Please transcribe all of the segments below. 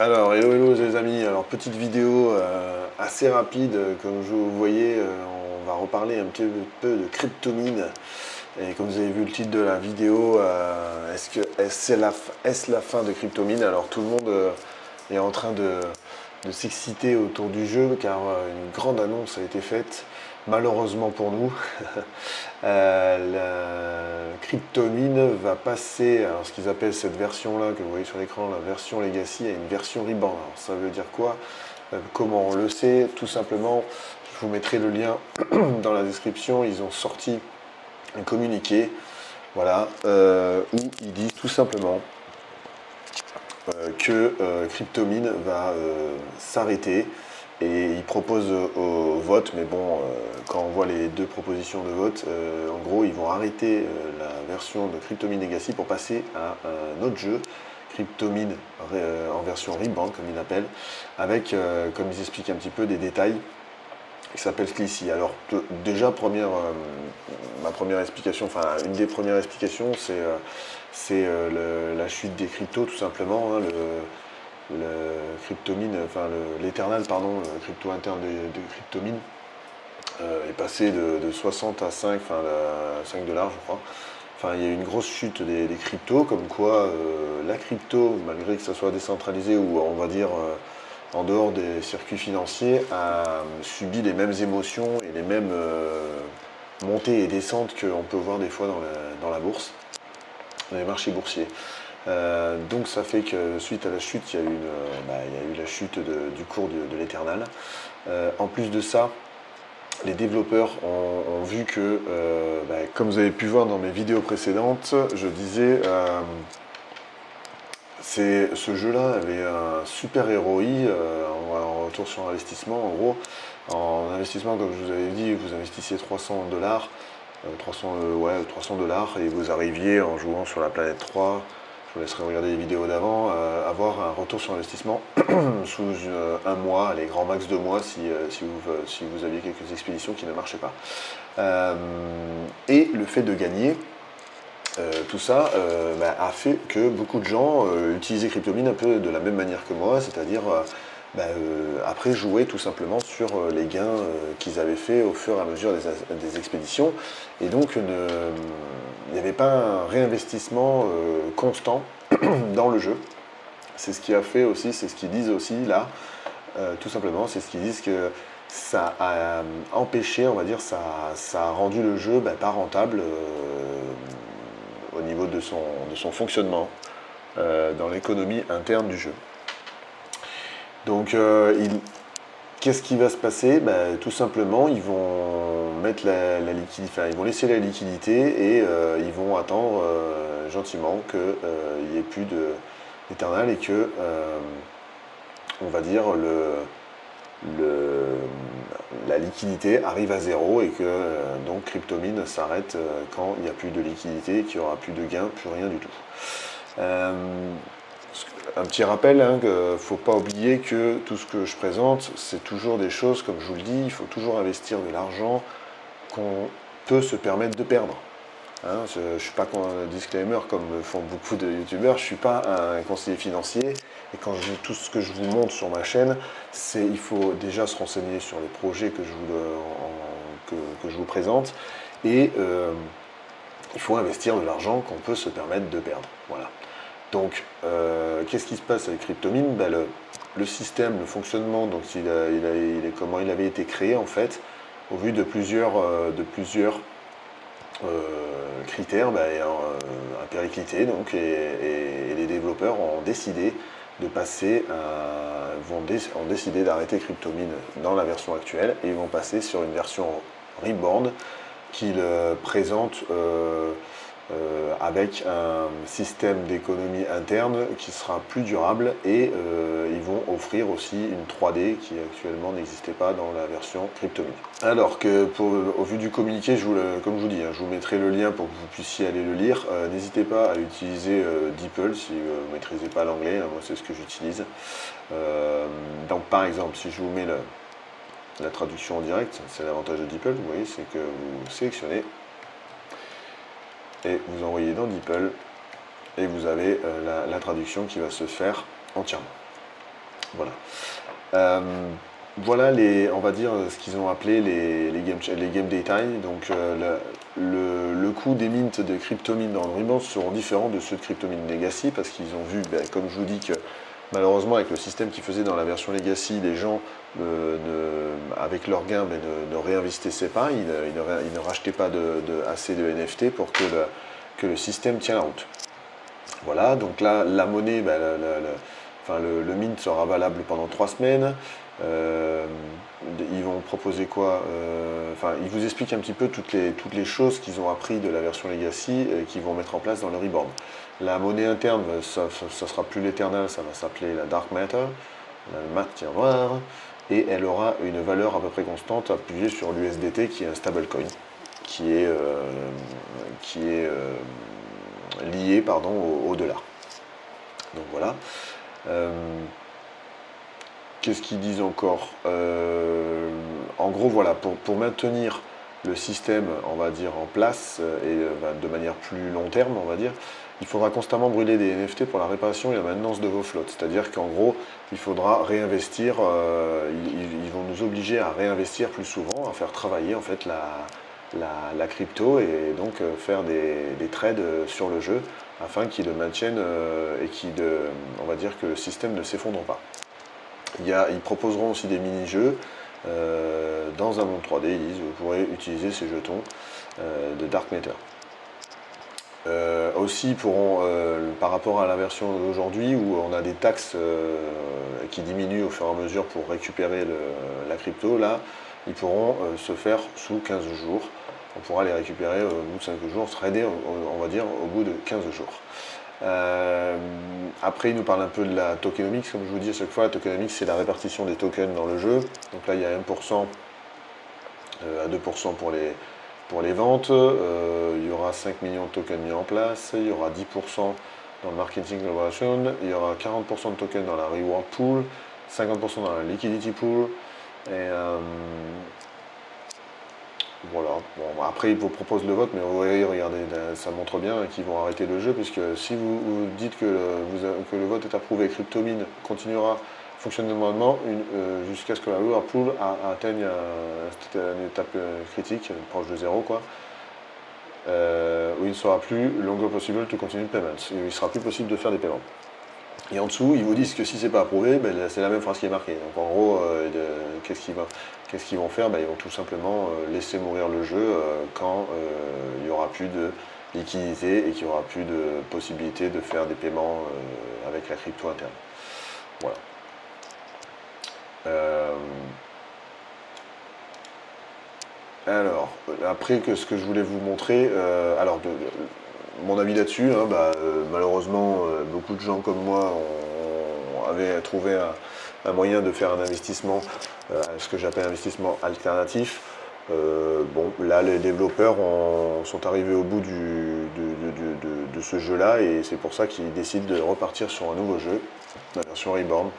Alors, hello les amis, alors petite vidéo assez rapide, comme vous voyez, on va reparler un petit peu de cryptomine. Et comme vous avez vu le titre de la vidéo, est-ce la fin de cryptomine? Alors tout le monde est en train de s'exciter autour du jeu car une grande annonce a été faite, malheureusement pour nous. La cryptomine va passer, alors ce qu'ils appellent cette version-là que vous voyez sur l'écran, la version Legacy, à une version Reborn. Alors, ça veut dire quoi? Comment on le sait? Tout simplement, je vous mettrai le lien dans la description. Ils ont sorti un communiqué, voilà, où ils disent tout simplement que Cryptomine va s'arrêter et ils proposent au vote, mais bon, quand on voit les deux propositions de vote, en gros, ils vont arrêter la version de Cryptomine Legacy pour passer à un autre jeu, Cryptomine en version Reborn, comme ils l'appellent, avec, comme ils expliquent un petit peu, des détails qui s'appelle Clissy. Alors déjà, ma première explication, enfin une des premières explications, c'est la chute des cryptos tout simplement, hein, le cryptomine, enfin l'éternal, pardon, le crypto interne de cryptomine est passé de 60 à 5, enfin 5 dollars je crois. Enfin, il y a eu une grosse chute des cryptos, comme quoi la crypto, malgré que ça soit décentralisé ou on va dire en dehors des circuits financiers, a subi les mêmes émotions et les mêmes montées et descentes qu'on peut voir des fois dans la bourse, dans les marchés boursiers. Donc ça fait que suite à la chute, il y a eu, il y a eu la chute du cours de l'Eternal. En plus de ça, les développeurs ont vu que, comme vous avez pu voir dans mes vidéos précédentes, je disais, ce jeu-là avait un super ROI en retour sur investissement. En gros, en investissement, comme je vous avais dit, vous investissiez 300 dollars, 300 dollars, et vous arriviez en jouant sur la planète 3. Je vous laisserai regarder les vidéos d'avant, avoir un retour sur investissement sous un mois, les grands max 2 mois si vous aviez quelques expéditions qui ne marchaient pas. Et le fait de gagner, tout ça a fait que beaucoup de gens utilisaient Cryptomine un peu de la même manière que moi, c'est-à-dire après jouer tout simplement sur les gains qu'ils avaient fait au fur et à mesure des expéditions. Et donc il n'y avait pas un réinvestissement constant dans le jeu. C'est ce qui a fait aussi, c'est ce qu'ils disent aussi là, tout simplement, c'est ce qu'ils disent que ça a empêché, on va dire, ça a rendu le jeu pas rentable au niveau de son fonctionnement dans l'économie interne du jeu. Donc, qu'est-ce qui va se passer? Tout simplement, ils vont mettre la liquidité, enfin, ils vont laisser la liquidité et ils vont attendre gentiment qu'il n'y ait plus d'éternel et que, on va dire, la liquidité arrive à zéro et que donc Cryptomine s'arrête quand il n'y a plus de liquidité, qu'il n'y aura plus de gains, plus rien du tout. Un petit rappel, hein, qu'il ne faut pas oublier que tout ce que je présente, c'est toujours des choses, comme je vous le dis, il faut toujours investir de l'argent qu'on peut se permettre de perdre. Hein, je ne suis pas un disclaimer comme font beaucoup de youtubeurs, je ne suis pas un conseiller financier et quand tout ce que je vous montre sur ma chaîne, il faut déjà se renseigner sur les projets que je vous présente et il faut investir de l'argent qu'on peut se permettre de perdre. Voilà. Donc, qu'est-ce qui se passe avec Cryptomine? Le système, le fonctionnement, donc comment il avait été créé en fait, au vu de plusieurs critères, impériclité, donc, et les développeurs ont décidé de passer, ont décidé d'arrêter Cryptomine dans la version actuelle et ils vont passer sur une version Reborn qu'ils présentent avec un système d'économie interne qui sera plus durable et ils vont offrir aussi une 3D qui actuellement n'existait pas dans la version Cryptomine. Alors que au vu du communiqué, comme je vous dis, hein, je vous mettrai le lien pour que vous puissiez aller le lire. N'hésitez pas à utiliser DeepL si vous ne maîtrisez pas l'anglais, hein, moi c'est ce que j'utilise. Donc par exemple, si je vous mets la traduction en direct, c'est l'avantage de DeepL, vous voyez, c'est que vous sélectionnez et vous envoyez dans DeepL et vous avez la traduction qui va se faire entièrement. Voilà. Voilà on va dire ce qu'ils ont appelé les game data. Donc le coût des mints de cryptomines dans le Reborn seront différents de ceux de cryptomine Legacy parce qu'ils ont vu, comme je vous dis, que malheureusement avec le système qu'ils faisaient dans la version Legacy, les gens avec leurs gains ne réinvestissaient pas, ils ne rachetaient pas assez de NFT pour que le système tient la route. Voilà, donc là la monnaie, le mint sera valable pendant 3 semaines. Ils vont proposer quoi? Ils vous expliquent un petit peu toutes les choses qu'ils ont appris de la version Legacy et qu'ils vont mettre en place dans le Reborn. La monnaie interne, ça sera plus l'Eternal, ça va s'appeler la Dark Matter, la matière noire, et elle aura une valeur à peu près constante appuyée sur l'USDT qui est un stablecoin, qui est lié au dollar. Donc voilà. Qu'est-ce qu'ils disent encore? En gros, voilà, pour maintenir le système, on va dire, en place et de manière plus long terme, on va dire, il faudra constamment brûler des NFT pour la réparation et la maintenance de vos flottes. C'est-à-dire qu'en gros, il faudra réinvestir, ils vont nous obliger à réinvestir plus souvent, à faire travailler en fait la crypto et donc faire des trades sur le jeu afin qu'ils le maintiennent on va dire que le système ne s'effondre pas. Ils proposeront aussi des mini-jeux dans un monde 3D. Ils disent vous pourrez utiliser ces jetons de Dark Matter. Aussi pourront, par rapport à la version d'aujourd'hui où on a des taxes qui diminuent au fur et à mesure pour récupérer la crypto, là ils pourront se faire sous 15 jours. On pourra les récupérer au bout de 5 jours, trader on va dire au bout de 15 jours. Après, il nous parle un peu de la tokenomics, comme je vous dis à chaque fois, la tokenomics c'est la répartition des tokens dans le jeu. Donc là, il y a 1% à 2% pour les ventes, il y aura 5 millions de tokens mis en place, il y aura 10% dans le marketing collaboration, il y aura 40% de tokens dans la reward pool, 50% dans la liquidity pool, et voilà. Bon, après, ils vous proposent le vote, mais vous voyez, regardez, ça montre bien qu'ils vont arrêter le jeu, puisque si vous dites que le vote est approuvé, Cryptomine continuera fonctionnement jusqu'à ce que la reward pool atteigne une étape critique, proche de zéro, quoi, où il ne sera plus longer possible to continue payments. Il ne sera plus possible de faire des paiements. Et en dessous, ils vous disent que si c'est pas approuvé, c'est la même phrase qui est marquée. Donc en gros, qu'est-ce qu'ils vont faire? Ils vont tout simplement laisser mourir le jeu quand il n'y aura plus de liquidité et qu'il n'y aura plus de possibilité de faire des paiements avec la crypto interne. Voilà. Alors, après, ce que je voulais vous montrer, mon avis là-dessus, malheureusement, beaucoup de gens comme moi avaient trouvé un moyen de faire un investissement, ce que j'appelle investissement alternatif. Là, les développeurs sont arrivés au bout de ce jeu-là et c'est pour ça qu'ils décident de repartir sur un nouveau jeu, la version Reborn.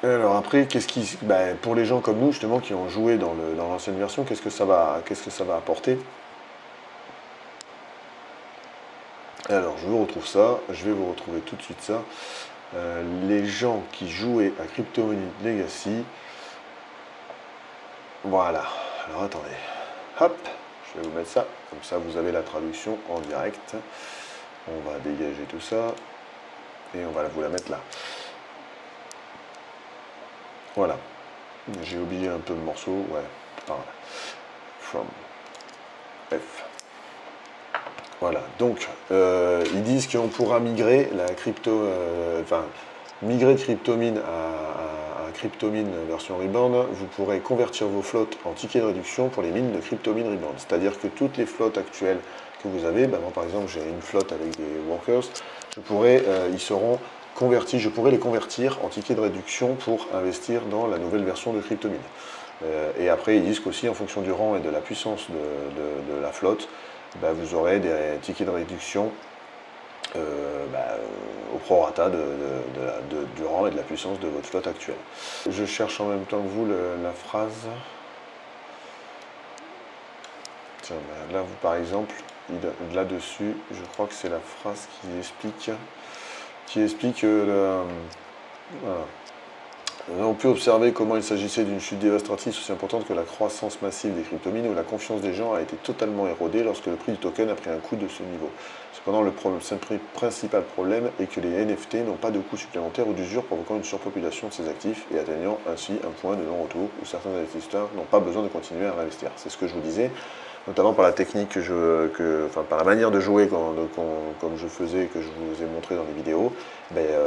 Alors après, pour les gens comme nous justement qui ont joué dans l'ancienne version, qu'est-ce que ça va apporter? Alors je vous retrouve ça, je vais vous retrouver tout de suite ça. Les gens qui jouaient à Cryptomine Legacy, voilà. Alors attendez, hop, je vais vous mettre ça, comme ça vous avez la traduction en direct. On va dégager tout ça et on va vous la mettre là. Voilà, j'ai oublié un peu de morceau, ouais, voilà. From F. Voilà, donc ils disent qu'on pourra migrer la migrer de Cryptomine à Cryptomine version Reborn, vous pourrez convertir vos flottes en tickets de réduction pour les mines de Cryptomine Reborn. C'est-à-dire que toutes les flottes actuelles que vous avez, moi par exemple j'ai une flotte avec des workers, ils seront convertis, je pourrais les convertir en tickets de réduction pour investir dans la nouvelle version de Cryptomine. Et après ils disent qu'aussi en fonction du rang et de la puissance de la flotte, vous aurez des tickets de réduction au prorata du rang et de la puissance de votre flotte actuelle. Je cherche en même temps que vous la phrase. Tiens, là, vous par exemple, là-dessus, je crois que c'est la phrase qui explique voilà. Nous avons pu observer comment il s'agissait d'une chute dévastatrice aussi importante que la croissance massive des crypto-mines où la confiance des gens a été totalement érodée lorsque le prix du token a pris un coup de ce niveau. Cependant, le principal problème est que les NFT n'ont pas de coûts supplémentaires ou d'usure provoquant une surpopulation de ces actifs et atteignant ainsi un point de non-retour où certains investisseurs n'ont pas besoin de continuer à réinvestir. C'est ce que je vous disais, notamment par la technique par la manière de jouer comme je faisais et que je vous ai montré dans les vidéos.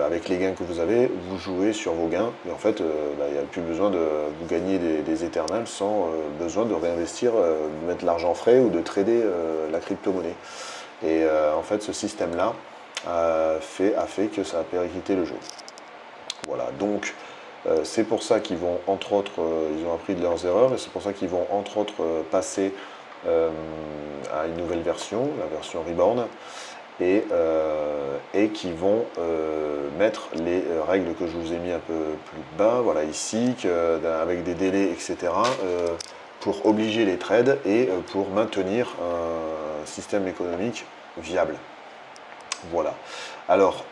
Avec les gains que vous avez, vous jouez sur vos gains, et en fait, il n'y a plus besoin de vous gagner des éternels sans besoin de réinvestir, de mettre l'argent frais ou de trader la crypto-monnaie. Et en fait, ce système-là a fait que ça a périclité le jeu. Voilà, donc c'est pour ça qu'ils vont, entre autres, ils ont appris de leurs erreurs, et c'est pour ça qu'ils vont, entre autres, passer à une nouvelle version, la version Reborn, et qui vont mettre les règles que je vous ai mis un peu plus bas, voilà ici, avec des délais, etc., pour obliger les trades et pour maintenir un système économique viable. Voilà. Alors,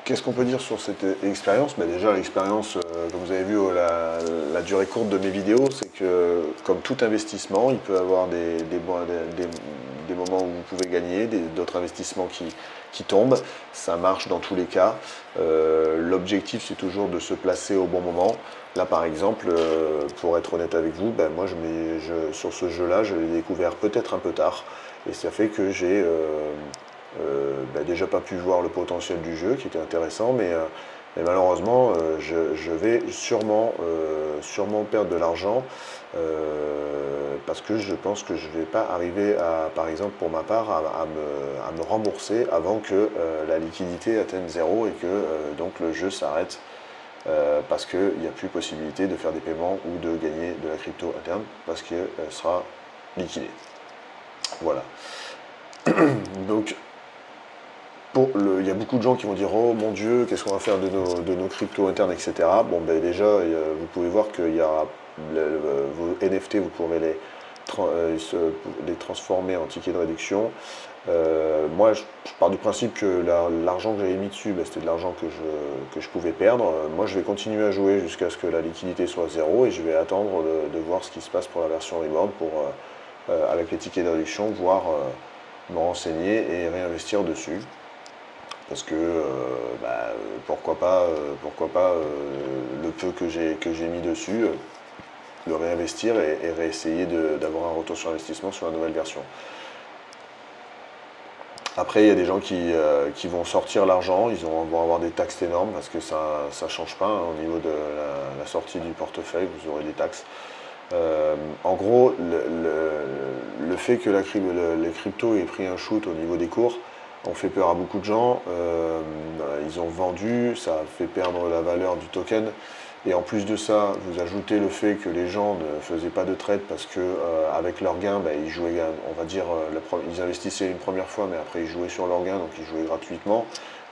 qu'est-ce qu'on peut dire sur cette expérience? Déjà, l'expérience, comme vous avez vu, la durée courte de mes vidéos, c'est que, comme tout investissement, il peut y avoir des moments où vous pouvez gagner, d'autres investissements qui tombent. Ça marche dans tous les cas. L'objectif, c'est toujours de se placer au bon moment. Là, par exemple, pour être honnête avec vous, moi, sur ce jeu-là, je l'ai découvert peut-être un peu tard. Et ça fait que j'ai déjà pas pu voir le potentiel du jeu qui était intéressant, mais malheureusement je vais sûrement perdre de l'argent parce que je pense que je ne vais pas arriver à, par exemple pour ma part, à me rembourser avant que la liquidité atteigne zéro et que donc le jeu s'arrête parce qu'il n'y a plus possibilité de faire des paiements ou de gagner de la crypto interne parce qu'elle sera liquidée. Voilà. Donc il y a beaucoup de gens qui vont dire oh mon Dieu, qu'est-ce qu'on va faire de nos cryptos internes, etc. Déjà, vous pouvez voir qu'il y a vos NFT, vous pourrez les transformer en tickets de réduction. Moi, je pars du principe que l'argent que j'avais mis dessus, c'était de l'argent que je pouvais perdre. Moi, je vais continuer à jouer jusqu'à ce que la liquidité soit zéro et je vais attendre de voir ce qui se passe pour la version Reborn avec les tickets de réduction, voire me renseigner et réinvestir dessus. Parce que pourquoi pas le peu que j'ai mis dessus, le réinvestir et réessayer d'avoir un retour sur investissement sur la nouvelle version. Après, il y a des gens qui vont sortir l'argent, ils vont avoir des taxes énormes parce que ça ne change pas au niveau de la sortie du portefeuille, vous aurez des taxes. En gros, le fait que les cryptos aient pris un shoot au niveau des cours, on fait peur à beaucoup de gens, ils ont vendu, ça a fait perdre la valeur du token, et en plus de ça, vous ajoutez le fait que les gens ne faisaient pas de trade parce que avec leurs gains, ils jouaient, on va dire, ils investissaient une première fois, mais après ils jouaient sur leurs gains, donc ils jouaient gratuitement,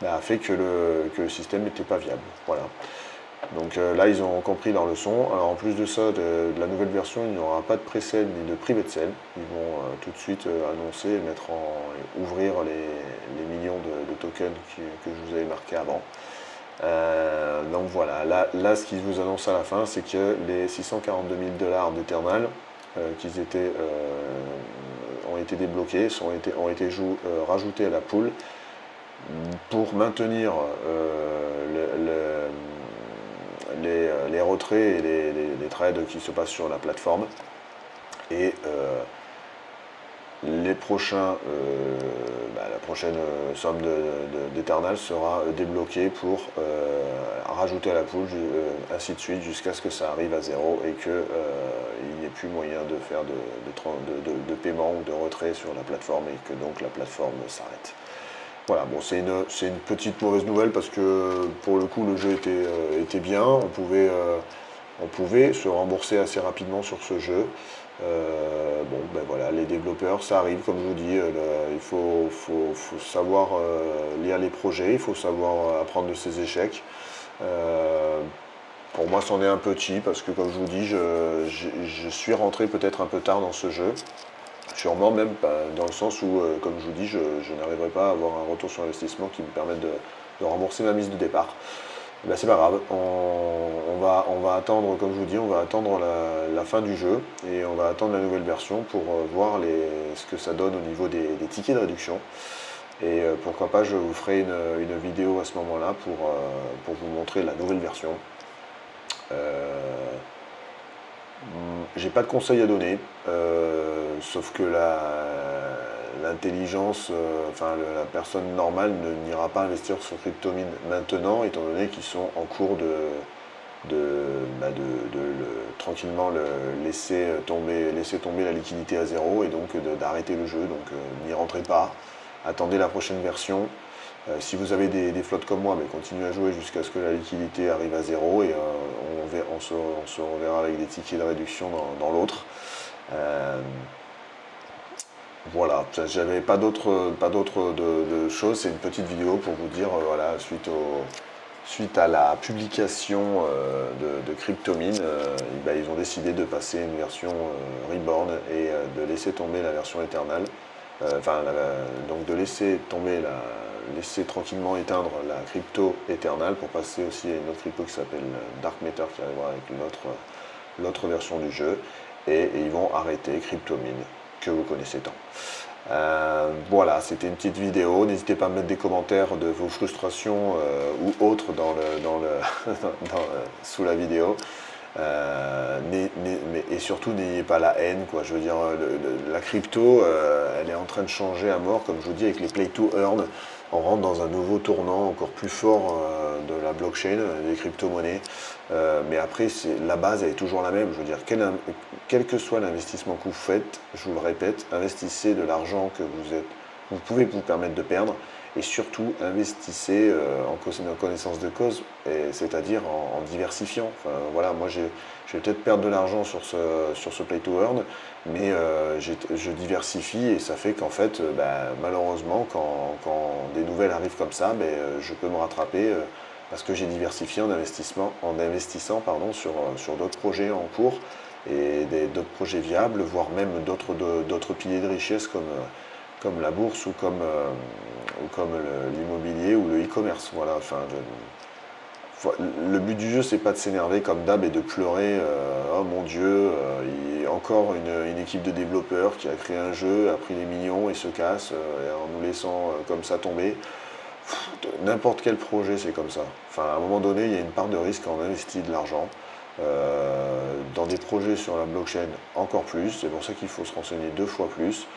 a fait que le système n'était pas viable. Voilà. Donc là, ils ont compris leur leçon. Alors en plus de ça, de la nouvelle version, il n'y aura pas de pré-sale ni de private sale. Ils vont tout de suite annoncer et ouvrir les millions de tokens que je vous avais marqué avant. Donc voilà, là, ce qu'ils vous annoncent à la fin, c'est que les 642 000 $ d'Eternal ont été débloqués, ont été rajoutés à la pool pour maintenir les retraits et les trades qui se passent sur la plateforme. Et la prochaine somme d'Eternal sera débloquée pour rajouter à la pool, ainsi de suite, jusqu'à ce que ça arrive à zéro et qu'il n'y ait plus moyen de faire de paiement ou de retrait sur la plateforme et que donc la plateforme s'arrête. Voilà, bon, c'est une petite mauvaise nouvelle parce que pour le coup le jeu était bien, on pouvait se rembourser assez rapidement sur ce jeu. Voilà, les développeurs, ça arrive, comme je vous dis, il faut savoir lire les projets, il faut savoir apprendre de ses échecs. Pour moi, c'en est un petit parce que, comme je vous dis, je suis rentré peut-être un peu tard dans ce jeu. Sûrement même dans le sens où, comme je vous dis, je n'arriverai pas à avoir un retour sur investissement qui me permette de rembourser ma mise de départ. C'est pas grave, on va attendre, comme je vous dis, on va attendre la fin du jeu et on va attendre la nouvelle version pour voir ce que ça donne au niveau des tickets de réduction. Et pourquoi pas, je vous ferai une vidéo à ce moment-là pour vous montrer la nouvelle version. J'ai pas de conseils à donner, sauf que l'intelligence, la personne normale n'ira pas investir sur Cryptomine maintenant, étant donné qu'ils sont en cours tranquillement laisser tomber la liquidité à zéro et donc d'arrêter le jeu. Donc n'y rentrez pas, attendez la prochaine version. Si vous avez des flottes comme moi, mais continuez à jouer jusqu'à ce que la liquidité arrive à zéro et on se reverra avec des tickets de réduction dans l'autre. Voilà, j'avais pas d'autre de choses, c'est une petite vidéo pour vous dire, voilà, suite à la publication de Cryptomine, ils ont décidé de passer une version Reborn et de laisser tomber la version Eternal. Donc de laisser tranquillement éteindre la crypto Eternal pour passer aussi à une autre crypto qui s'appelle Dark Matter qui arrivera avec l'autre version du jeu. Et ils vont arrêter Cryptomine, que vous connaissez tant. Voilà, c'était une petite vidéo. N'hésitez pas à mettre des commentaires de vos frustrations ou autres sous la vidéo. Et surtout, n'ayez pas la haine, quoi. Je veux dire, la crypto, elle est en train de changer à mort, comme je vous dis, avec les play to earn. On rentre dans un nouveau tournant encore plus fort de la blockchain, des crypto-monnaies. Mais après, la base, elle est toujours la même. Je veux dire, quel que soit l'investissement que vous faites, je vous le répète, investissez de l'argent que vous pouvez vous permettre de perdre. Et surtout, investissez en connaissance de cause, c'est-à-dire en diversifiant. Enfin, voilà, moi, je vais peut-être perdre de l'argent sur ce play to earn, mais je diversifie et ça fait qu'en fait, malheureusement, quand des nouvelles arrivent comme ça, je peux me rattraper parce que j'ai diversifié en investissant sur d'autres projets en cours et d'autres projets viables, voire même d'autres piliers de richesse comme la bourse ou comme l'immobilier ou le e-commerce. Voilà, le but du jeu, c'est pas de s'énerver comme d'hab et de pleurer oh mon Dieu, il y a encore une équipe de développeurs qui a créé un jeu, a pris des millions et se casse en nous laissant comme ça tomber. N'importe quel projet, c'est comme ça. Enfin, à un moment donné, il y a une part de risque quand on investit de l'argent. Dans des projets sur la blockchain, encore plus. C'est pour ça qu'il faut se renseigner 2 fois plus.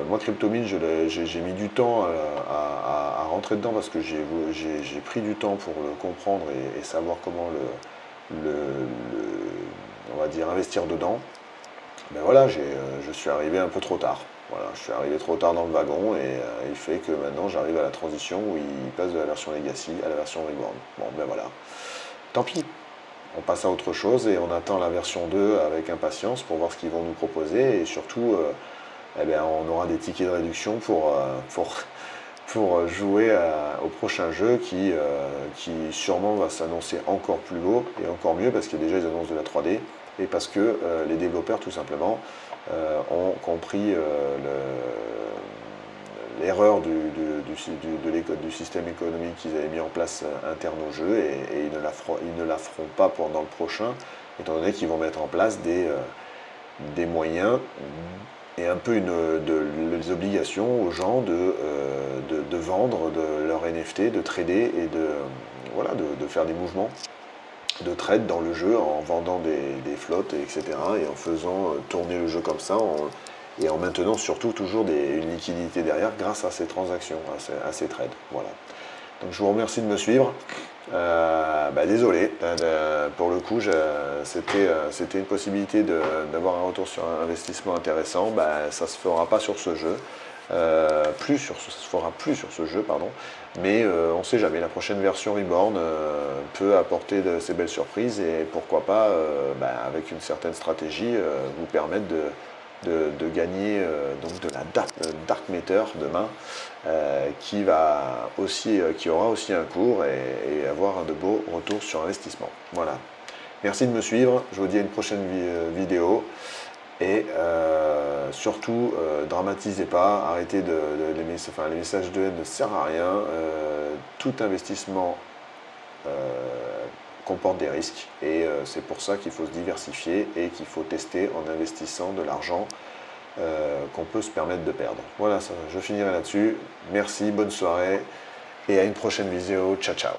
Moi, Cryptomine, j'ai mis du temps à rentrer dedans parce que j'ai pris du temps pour le comprendre et savoir comment on va dire, investir dedans. Ben voilà, je suis arrivé un peu trop tard. Voilà, je suis arrivé trop tard dans le wagon et il fait que maintenant j'arrive à la transition où il passe de la version Legacy à la version Reborn. Bon, ben voilà. Tant pis. On passe à autre chose et on attend la version 2 avec impatience pour voir ce qu'ils vont nous proposer et surtout on aura des tickets de réduction pour jouer au prochain jeu qui sûrement va s'annoncer encore plus beau et encore mieux parce qu'il y a déjà les annonces de la 3D et parce que les développeurs tout simplement ont compris l'erreur du système économique qu'ils avaient mis en place interne au jeu et ils ne la feront pas pendant le prochain étant donné qu'ils vont mettre en place des moyens et un peu les obligations aux gens de vendre leur NFT, de trader et de faire des mouvements de trade dans le jeu en vendant des flottes, etc. et en faisant tourner le jeu comme ça et en maintenant surtout toujours une liquidité derrière grâce à ces transactions, à ces trades. Voilà. Donc je vous remercie de me suivre. Désolé, pour le coup, c'était une possibilité d'avoir un retour sur un investissement intéressant. Ça ne se fera pas sur ce jeu, ça se fera plus sur ce jeu, pardon. Mais on ne sait jamais, la prochaine version Reborn peut apporter ces belles surprises et pourquoi pas, avec une certaine stratégie, vous permettre de gagner donc de la Dark Matter demain qui aura aussi un cours et avoir de beaux retours sur investissement. Voilà. Merci de me suivre. Je vous dis à une prochaine vidéo. Et surtout, dramatisez pas, arrêtez les messages de haine ne servent à rien. Tout investissement comporte des risques et c'est pour ça qu'il faut se diversifier et qu'il faut tester en investissant de l'argent qu'on peut se permettre de perdre. Voilà, je finirai là-dessus. Merci, bonne soirée et à une prochaine vidéo. Ciao, ciao.